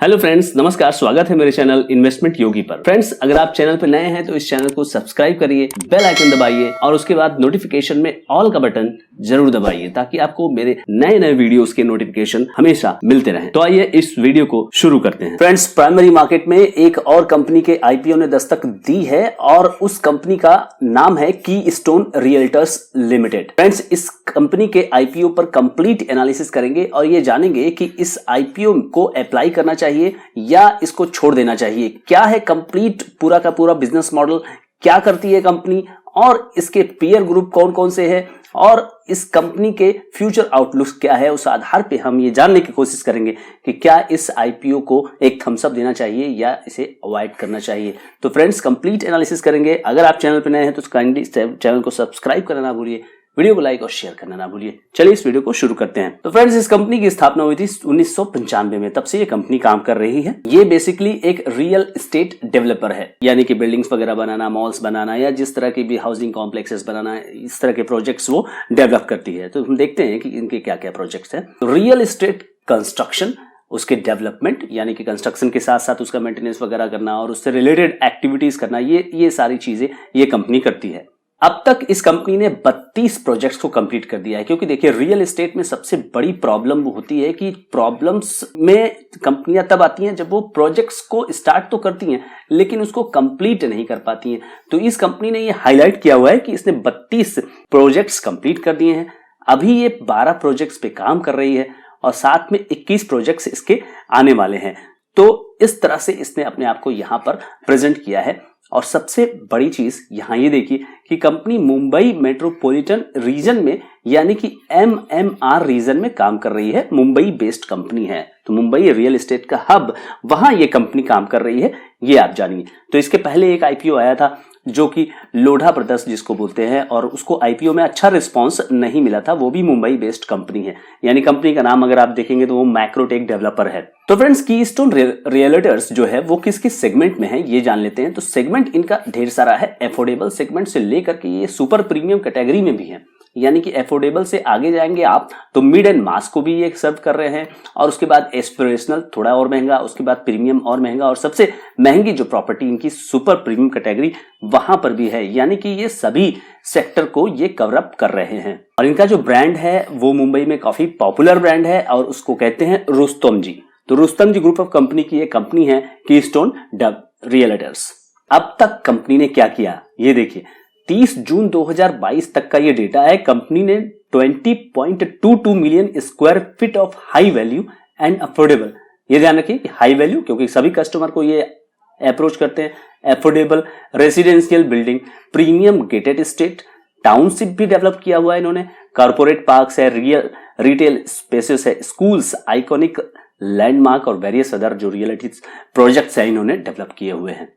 Hello friends, नमस्कार। स्वागत है मेरे चैनल इन्वेस्टमेंट योगी पर। फ्रेंड्स, अगर आप चैनल पर नए हैं तो इस चैनल को सब्सक्राइब करिए, बेल आइकन दबाइए और उसके बाद नोटिफिकेशन में ऑल का बटन जरूर दबाइए ताकि आपको मेरे नए नए वीडियोस के नोटिफिकेशन हमेशा मिलते रहें। तो आइए इस वीडियो को शुरू करते हैं। फ्रेंड्स, प्राइमरी मार्केट में एक और कंपनी के आईपीओ ने दस्तक दी है और उस कंपनी का नाम है कीस्टोन रियल्टर्स लिमिटेड। फ्रेंड्स, इस कंपनी के आईपीओ पर कंप्लीट एनालिसिस करेंगे और ये जानेंगे कि इस आईपीओ को अप्लाई करना चाहिए या इसको छोड़ देना चाहिए। क्या है कंप्लीट पूरा का पूरा बिजनेस मॉडल, क्या करती है कंपनी और इसके पीयर ग्रुप कौन कौन से हैं और इस कंपनी के फ्यूचर आउटलुक क्या है। उस आधार पे हम ये जानने की कोशिश करेंगे कि क्या इस आईपीओ को एक थम्स अप देना चाहिए या इसे अवॉइड करना चाहिए। तो फ्रेंड्स, कंप्लीट एनालिसिस करेंगे। अगर आप चैनल पर नए हैं तो काइंडली चैनल को सब्सक्राइब करना ना भूलिए, वीडियो को लाइक और शेयर करना ना भूलिए। चलिए इस वीडियो को शुरू करते हैं। तो फ्रेंड्स, इस कंपनी की स्थापना हुई थी 1995 में। तब से ये कंपनी काम कर रही है। ये बेसिकली एक रियल एस्टेट डेवलपर है, यानी कि बिल्डिंग्स वगैरह बनाना, मॉल्स बनाना या जिस तरह की भी हाउसिंग कॉम्प्लेक्सेस बनाना, इस तरह के प्रोजेक्ट्स वो डेवलप करती है। तो हम देखते हैं कि इनके क्या क्या प्रोजेक्ट्स हैं। तो रियल एस्टेट कंस्ट्रक्शन, उसके डेवलपमेंट यानी कि कंस्ट्रक्शन के साथ साथ उसका मेंटेनेंस वगैरह करना और उससे रिलेटेड एक्टिविटीज करना, ये सारी चीजें ये कंपनी करती है। अब तक इस कंपनी ने 32 प्रोजेक्ट्स को कंप्लीट कर दिया है। क्योंकि देखिए, रियल एस्टेट में सबसे बड़ी प्रॉब्लम वो होती है कि प्रॉब्लम्स में कंपनियां तब आती हैं जब वो प्रोजेक्ट्स को स्टार्ट तो करती हैं लेकिन उसको कंप्लीट नहीं कर पाती हैं। तो इस कंपनी ने ये हाईलाइट किया हुआ है कि इसने 32 प्रोजेक्ट्स कंप्लीट कर दिए हैं। अभी ये 12 प्रोजेक्ट्स पे काम कर रही है और साथ में 21 प्रोजेक्ट्स इसके आने वाले हैं। तो इस तरह से इसने अपने आप को यहां पर प्रेजेंट किया है। और सबसे बड़ी चीज यहां ये देखिए कि कंपनी मुंबई मेट्रोपॉलिटन रीजन में यानी कि एमएमआर रीजन में काम कर रही है। मुंबई बेस्ड कंपनी है, तो मुंबई रियल एस्टेट का हब, वहां ये कंपनी काम कर रही है, ये आप जानिए। तो इसके पहले एक आईपीओ आया था जो कि लोढ़ा ब्रदर्स जिसको बोलते हैं, और उसको आईपीओ में अच्छा रिस्पांस नहीं मिला था। वो भी मुंबई बेस्ड कंपनी है, यानी कंपनी का नाम अगर आप देखेंगे तो वो मैक्रोटेक डेवलपर है। तो फ्रेंड्स, कीस्टोन रियल्टर्स जो है वो किस किस सेगमेंट में है ये जान लेते हैं। तो सेगमेंट इनका ढेर सारा है, एफोर्डेबल सेगमेंट से लेकर के ये सुपर प्रीमियम कैटेगरी में भी है। यानी कि एफोर्डेबल से आगे जाएंगे आप तो मिड एंड मास को भी ये सर्व कर रहे हैं, और उसके बाद एस्पिरेशनल थोड़ा और महंगा, उसके बाद प्रीमियम और महंगा, और सबसे महंगी जो प्रॉपर्टी इनकी सुपर प्रीमियम कैटेगरी वहां पर भी है। यानी कि ये सभी सेक्टर को ये कवर अप कर रहे हैं। और इनका जो ब्रांड है वो मुंबई में काफी पॉपुलर ब्रांड है और उसको कहते हैं रुस्तम जी। तो रुस्तम जी ग्रुप ऑफ कंपनी की ये कंपनी है कीस्टोन रियल्टर्स। अब तक कंपनी ने क्या किया ये देखिए। 30 जून 2022 तक का ये डेटा है। कंपनी ने 20.22 million square feet of high value and affordable, ये ध्यान रखिए कि हाई वैल्यू क्योंकि सभी कस्टमर को ये अप्रोच करते हैं, affordable residential building, premium gated state, township भी डेवलप किया हुआ है इन्होंने, कॉर्पोरेट पार्क्स है, रिटेल स्पेसेस है, स्कूल्स, आइकॉनिक लैंडमार्क और वेरियस अदर जो रियलिटी प्रोजेक्ट्स है इन्होंने डेवलप किए हुए हैं।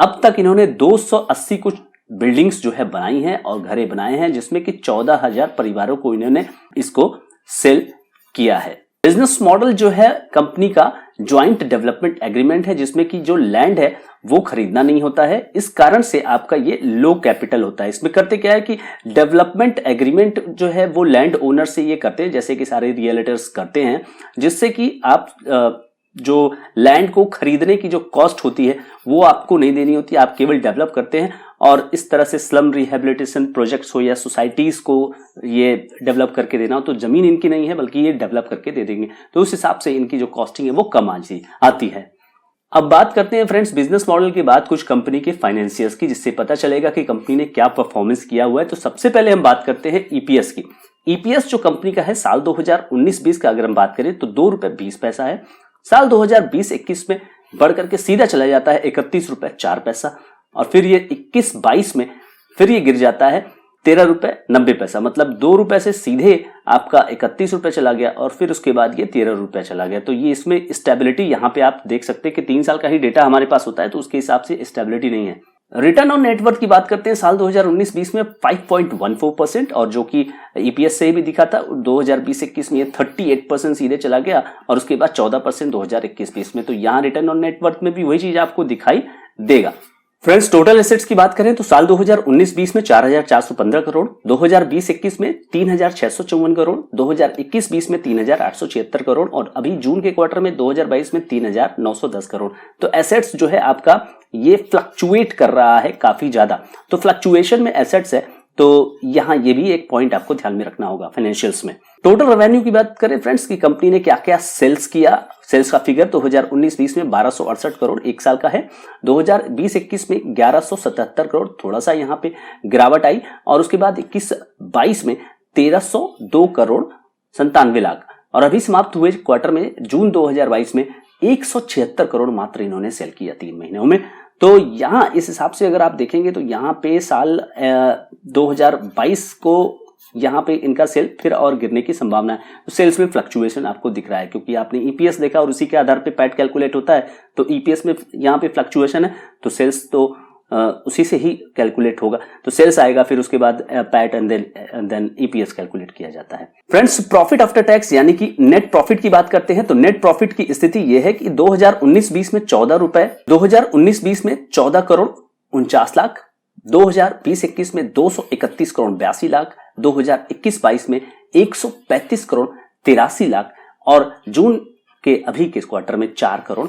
अब तक इन्होंने 280 कुछ बिल्डिंग्स जो है बनाई हैं और घरे बनाए हैं, जिसमें कि 14,000 परिवारों को इन्होंने इसको सेल किया है। बिजनेस मॉडल जो है कंपनी का ज्वाइंट डेवलपमेंट एग्रीमेंट है, जिसमें कि जो लैंड है वो खरीदना नहीं होता है। इस कारण से आपका ये लो कैपिटल होता है। इसमें करते क्या है कि डेवलपमेंट एग्रीमेंट जो है वो लैंड ओनर से ये करते हैं, जैसे कि सारे रियल्टर्स करते हैं, जिससे कि आप जो लैंड को खरीदने की जो कॉस्ट होती है वो आपको नहीं देनी होती, आप केवल डेवलप करते हैं। और इस तरह से स्लम रिहेबिलिटेशन प्रोजेक्ट्स हो या सोसाइटीज को ये डेवलप करके देना हो, तो जमीन इनकी नहीं है बल्कि ये डेवलप करके दे देंगे। तो उस हिसाब से इनकी जो कॉस्टिंग है वो कम आती है। अब बात करते हैं फ्रेंड्स बिजनेस मॉडल के बाद कुछ कंपनी के फाइनेंशियल्स की, जिससे पता चलेगा कि कंपनी ने क्या परफॉर्मेंस किया हुआ है। तो सबसे पहले हम बात करते हैं ईपीएस की। ईपीएस जो कंपनी का है साल 2019-20 का अगर हम बात करें तो ₹2.20 है। साल 2020-21 में बढ़ करके सीधा चला जाता है ₹31.04, और फिर ये 21-22 में फिर ये गिर जाता है ₹13.90। मतलब ₹2 से सीधे आपका ₹31 चला गया और फिर उसके बाद ये ₹13 चला गया। तो ये इसमें स्टेबिलिटी यहाँ पे आप देख सकते हैं कि 3 साल का ही डेटा हमारे पास होता है, तो उसके हिसाब से स्टेबिलिटी नहीं है। रिटर्न ऑन नेटवर्थ की बात करते हैं साल 2019-20 में 5.14%, और जो कि ईपीएस से भी दिखा था 2020-21 में 38% सीधे चला गया और उसके बाद 14% 2021-20 में। तो यहाँ रिटर्न ऑन नेटवर्थ में भी वही चीज आपको दिखाई देगा। फ्रेंड्स, टोटल एसेट्स की बात करें तो साल 2019-20 में 4,415 करोड़, 2020-21 में 3,654 करोड़, 2021-20 में 3,876 करोड़ और अभी जून के क्वार्टर में 2022 में 3,910 करोड़। तो एसेट्स जो है आपका ये फ्लक्चुएट कर रहा है काफी ज्यादा। तो फ्लक्चुएशन में एसेट्स है तो यहां ये भी एक पॉइंट आपको ध्यान में रखना होगा फाइनेंशियल्स में। टोटल रेवेन्यू की बात करें फ्रेंड्स की कंपनी ने क्या क्या सेल्स किया, सेल्स का फिगर 2019-20 में 1268 करोड़ एक साल का है, 2020-21 में 1177 करोड़, थोड़ा सा यहाँ पे गिरावट आई और उसके बाद 21-22 में 1302 करोड़ 97 लाख और अभी समाप्त हुए क्वार्टर में जून 2022 में 176 करोड़ मात्र इन्होंने सेल किया 3 महीनों में। तो यहाँ इस हिसाब से अगर आप देखेंगे तो यहाँ पे साल 2022 को यहाँ पे इनका सेल फिर और गिरने की संभावना है। तो सेल्स में फ्लक्चुएशन आपको दिख रहा है क्योंकि आपने ईपीएस देखा और उसी के आधार पे पैट कैलकुलेट होता है। तो ईपीएस में यहाँ पे फ्लक्चुएशन है तो सेल्स तो उसी से ही कैलकुलेट होगा। तो सेल्स आएगा फिर उसके बाद PAT and then EPS calculate किया जाता है। फ्रेंड्स, प्रॉफिट आफ्टर टैक्स यानी कि नेट प्रॉफिट की बात करते हैं तो नेट प्रॉफिट की स्थिति यह है कि 2019-20 में 14 रुपए, 2019-20 में 14 करोड़ 49 लाख, 2020-21 में 231 करोड़ 82 लाख, 2021-22 में 135 करोड़ 83 लाख और जून के अभी के क्वार्टर में 4 करोड़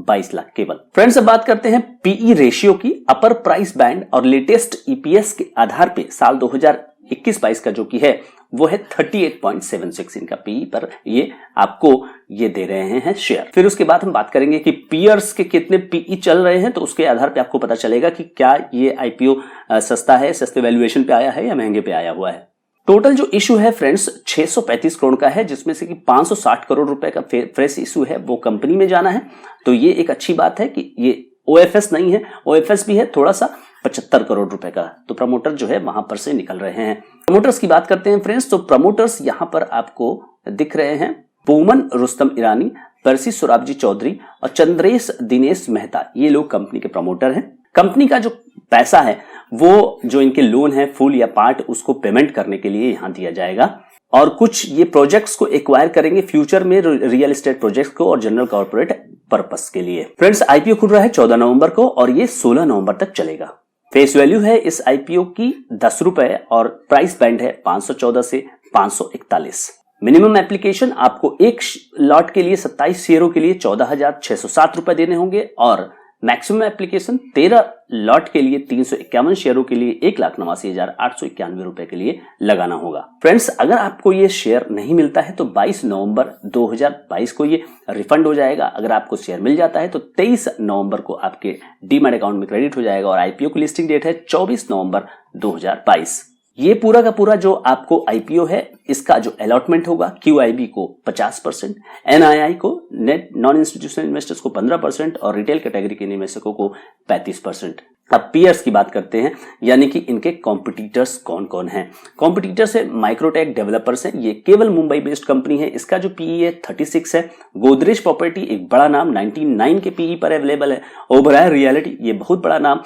22 लाख केवल। फ्रेंड्स, अब बात करते हैं पीई रेशियो की। अपर प्राइस बैंड और लेटेस्ट ईपीएस के आधार पे साल 2021-22 का जो की है वो है 38.76 इनका पीई पर ये आपको ये दे रहे हैं शेयर। फिर उसके बाद हम बात करेंगे कि पीयर्स के कितने पीई चल रहे हैं तो उसके आधार पे आपको पता चलेगा कि क्या ये आईपीओ सस्ता है, सस्ते वैल्यूएशन पे आया है या महंगे पे आया हुआ है। टोटल जो इशू है फ्रेंड्स 635 करोड़ का है जिसमें से कि 560 करोड़ रुपए का फ्रेश इशू है वो कंपनी में जाना है। तो ये एक अच्छी बात है कि ये ओएफएस नहीं है, ओएफएस भी है थोड़ा सा 75 करोड़ रुपए का। तो प्रमोटर जो है वहां पर से निकल रहे हैं। प्रमोटर्स की बात करते हैं फ्रेंड्स तो प्रमोटर्स यहां पर आपको दिख रहे हैं पोमन रुस्तम ईरानी, परसी सुराबजी चौधरी और चंद्रेश दिनेश मेहता, ये लोग कंपनी के प्रमोटर हैं। कंपनी का जो पैसा है वो जो इनके लोन है फुल या पार्ट उसको पेमेंट करने के लिए यहां दिया जाएगा और कुछ ये प्रोजेक्ट्स को एक्वायर करेंगे फ्यूचर में, रियल एस्टेट प्रोजेक्ट्स को और जनरल कॉर्पोरेट पर्पस के लिए। फ्रेंड्स, आईपीओ खुल रहा है 14 नवंबर को और ये 16 नवंबर तक चलेगा। फेस वैल्यू है इस आईपीओ की 10 रुपए और प्राइस बैंड है 514 से 541। मिनिमम एप्लीकेशन आपको एक लॉट के लिए 27 शेयरों के लिए 14,607 रुपए देने होंगे और मैक्सिमम एप्लीकेशन 13 लॉट के लिए 351 शेयरों के लिए 1,89,891 रुपए के लिए लगाना होगा। फ्रेंड्स, अगर आपको ये शेयर नहीं मिलता है तो 22 नवंबर 2022 को ये रिफंड हो जाएगा। अगर आपको शेयर मिल जाता है तो 23 नवंबर को आपके डीमैट अकाउंट में क्रेडिट हो जाएगा और आईपीओ की लिस्टिंग डेट है 24 नवंबर 2022। ये पूरा का पूरा जो आपको आईपीओ है इसका जो अलॉटमेंट होगा क्यूआईबी को 50%, एनआईआई को, नेट नॉन इंस्टीट्यूशनल इन्वेस्टर्स को 15% और रिटेल कैटेगरी के निवेशकों को 35%। अब पीयर्स की बात करते हैं यानी कि इनके कॉम्पिटिटर्स कौन कौन हैं। कॉम्पिटिटर्स है माइक्रोटेक डेवलपर्स है, ये केवल मुंबई बेस्ड कंपनी है। इसका जो पीई है 36 है। गोदरेज प्रॉपर्टी एक बड़ा नाम 99 के पीई पर अवेलेबल है। ओबराय रियलिटी ये बहुत बड़ा नाम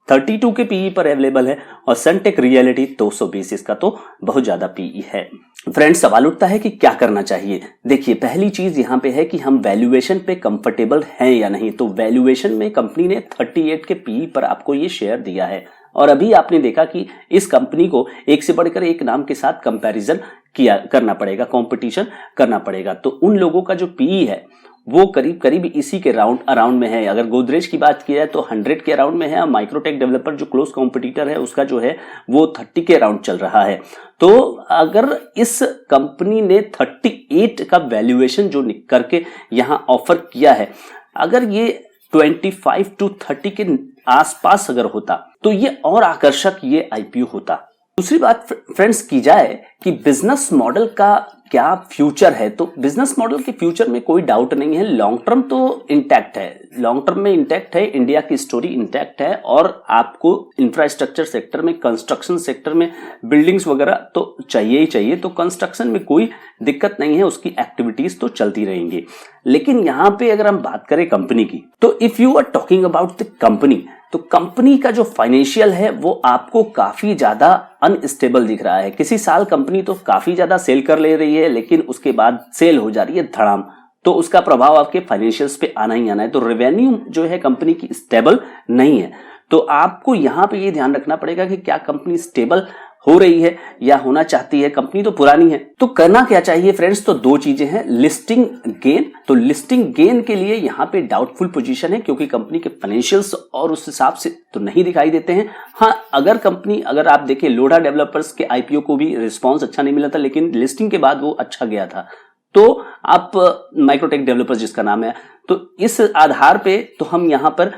32 के पीई पर अवेलेबल है और सनटेक रियलिटी 220 इसका तो बहुत ज्यादा पीई है। फ्रेंड्स, सवाल उठता है कि क्या करना चाहिए। देखिए, पहली चीज यहां पे है कि हम वैल्यूएशन पे कंफर्टेबल हैं या नहीं। तो वैल्यूएशन में कंपनी ने 38 के पीई पर आपको ये शेयर दिया है और अभी आपने देखा कि इस कंपनी को एक से बढ़कर एक नाम के साथ कंपैरिजन करना पड़ेगा, कंपटीशन करना पड़ेगा। तो उन लोगों का जो पीई है वो करीब करीब इसी के अराउंड में है। अगर गोदरेज की बात की जाए तो 100 के अराउंड में है और माइक्रोटेक डेवलपर जो क्लोज कॉम्पिटिटर है उसका जो है वो 30 के अराउंड चल रहा है। तो अगर इस कंपनी ने 38 का वैल्यूएशन जो करके यहां ऑफर किया है, अगर ये 25 to 30 के आसपास अगर होता तो ये और आकर्षक ये आईपीओ होता। दूसरी बात फ्रेंड्स की जाए कि बिजनेस मॉडल का क्या फ्यूचर है, तो बिजनेस मॉडल के फ्यूचर में कोई डाउट नहीं है। लॉन्ग टर्म तो इंटैक्ट है, लॉन्ग टर्म में इंटैक्ट है, इंडिया की स्टोरी इंटैक्ट है और आपको इंफ्रास्ट्रक्चर सेक्टर में, कंस्ट्रक्शन सेक्टर में बिल्डिंग्स वगैरह तो चाहिए ही चाहिए। तो कंस्ट्रक्शन में कोई दिक्कत नहीं है, उसकी एक्टिविटीज तो चलती रहेंगी। लेकिन यहां पे अगर हम बात करें कंपनी की, तो if you are talking about the company, तो कंपनी का जो फाइनेंशियल है वो आपको काफी ज्यादा अनस्टेबल दिख रहा है। किसी साल कंपनी तो काफी ज्यादा सेल कर ले रही है लेकिन उसके बाद सेल हो जा रही है धड़ाम, तो उसका प्रभाव आपके फाइनेंशियल्स पे आना ही आना है। तो रेवेन्यू जो है कंपनी की स्टेबल नहीं है। तो आपको यहां पे ये ध्यान रखना पड़ेगा कि क्या कंपनी स्टेबल हो रही है या होना चाहती है, कंपनी तो पुरानी है। तो करना क्या चाहिए फ्रेंड्स, तो दो चीजें हैं, लिस्टिंग गेन। तो लिस्टिंग गेन के लिए यहां पे डाउटफुल पोजीशन है क्योंकि कंपनी के फाइनेंशियल्स और उस हिसाब से तो नहीं दिखाई देते हैं। हाँ, अगर आप देखिए लोढ़ा डेवलपर्स के आईपीओ को भी रिस्पॉन्स अच्छा नहीं मिला था, लेकिन लिस्टिंग के बाद वो अच्छा गया था। तो आप माइक्रोटेक डेवलपर्स जिसका नाम है, तो इस आधार पे तो हम यहां पर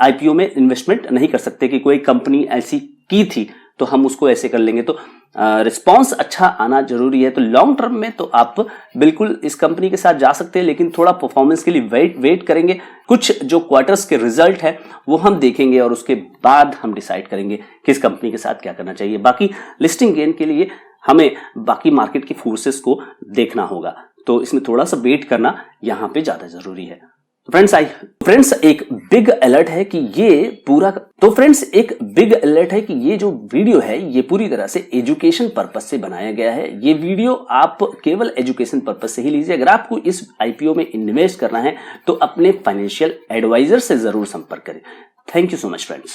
आईपीओ में इन्वेस्टमेंट नहीं कर सकते कि कोई कंपनी ऐसी की थी तो हम उसको ऐसे कर लेंगे। तो रिस्पॉन्स अच्छा आना जरूरी है। तो लॉन्ग टर्म में तो आप बिल्कुल इस कंपनी के साथ जा सकते हैं, लेकिन थोड़ा परफॉर्मेंस के लिए वेट करेंगे। कुछ जो क्वार्टर्स के रिजल्ट है वो हम देखेंगे और उसके बाद हम डिसाइड करेंगे किस कंपनी के साथ क्या करना चाहिए। बाकी लिस्टिंग गेन के लिए हमें बाकी मार्केट की फोर्सेस को देखना होगा, तो इसमें थोड़ा सा वेट करना यहां पे ज्यादा जरूरी है। फ्रेंड्स एक बिग अलर्ट है कि ये जो वीडियो है ये पूरी तरह से एजुकेशन पर्पस से बनाया गया है। ये वीडियो आप केवल एजुकेशन पर्पस से ही लीजिए। अगर आपको इस आईपीओ में इन्वेस्ट करना है तो अपने फाइनेंशियल एडवाइजर से जरूर संपर्क करें। Thank you so much friends.